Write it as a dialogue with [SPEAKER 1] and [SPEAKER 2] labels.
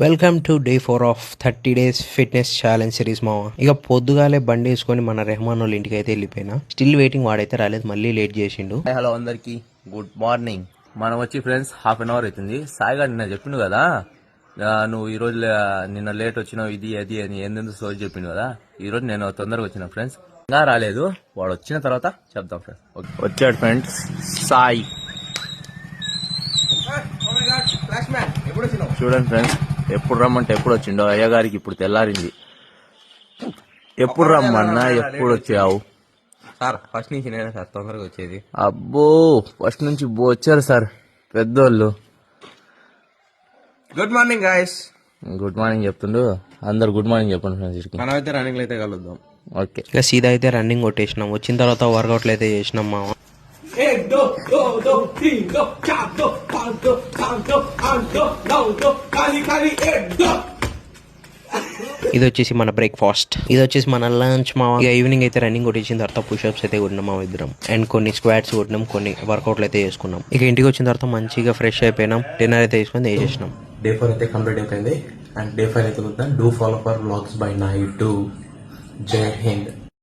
[SPEAKER 1] Welcome to day 4 of 30 days fitness challenge series మామ. ఇక పొద్దుగాలే బండి వేసుకొని మన రెహమాన్ వాళ్ళ ఇంటికి అయితే వెళ్ళిపోయినా. స్టిల్ వెయిటింగ్, వాడైతే రాలేదు, మళ్ళీ లేట్ చేసిండు.
[SPEAKER 2] హలో అందరికి గుడ్ మార్నింగ్. మనం వచ్చి ఫ్రెండ్స్ హాఫ్ అన్ అవర్ అవుతుంది. సాయిగా నిన్న చెప్పిండు కదా, నువ్వు ఈ రోజు నిన్న లేట్ వచ్చినావు, ఇది అది అని ఎందుకు రోజు చెప్పిండు కదా. ఈ రోజు నేను తొందరగా వచ్చిన ఫ్రెండ్స్, ఇంకా రాలేదు. వాడు వచ్చిన తర్వాత చెప్తాం ఫ్రెండ్స్. వచ్చాడు ఫ్రెండ్స్ సాయి. చూడండి ఫ్రెండ్స్, ఎప్పుడు రమ్మంటే ఎప్పుడు వచ్చిండో. అయ్యగారికి ఇప్పుడు తెల్లారింది. ఎప్పుడు రమ్మన్నా ఎప్పుడు వచ్చావు
[SPEAKER 1] సార్? ఫస్ట్ నుంచి నేనే సార్ తొందరగా వచ్చేది.
[SPEAKER 2] అబ్బో, ఫస్ట్ నుంచి వచ్చారు సార్ పెద్దోళ్ళు.
[SPEAKER 1] Good morning guys.
[SPEAKER 2] Good morning చెప్తుండు. అందరు గుడ్ మార్నింగ్ చెప్పండి ఫ్రెండ్స్.
[SPEAKER 1] మనం అయితే రన్నింగ్ అయితే కలుద్దాం.
[SPEAKER 2] ఓకే,
[SPEAKER 1] ఇక సీదా అయితే రన్నింగ్ కొట్టేసినాం. వచ్చిన తర్వాత వర్కౌట్లు అయితే చేసినాం మామ. ఇది వచ్చేసి మన బ్రేక్ఫాస్ట్, ఇది వచ్చేసి మన లంచ్ మా. ఇక ఈవినింగ్ అయితే రన్నింగ్ కొట్టించిన తర్వాత పుషప్స్ అయితే కొట్టినాం మా ఇద్దరం, అండ్ కొన్ని స్క్వాట్స్ కొట్టినాం, కొన్ని వర్కౌట్లు అయితే చేసుకున్నాం. ఇక ఇంటికి వచ్చిన తర్వాత మంచిగా ఫ్రెష్ అయిపోయినాం, డిన్నర్ అయితే తీసుకొని వేసేసినాం.
[SPEAKER 3] డే 4 అయితే కంప్లీట్ అయిపోయింది, అండ్ డే 5 అయితే కుద్దాం. Do follow for vlogs bye night. జై హింద్.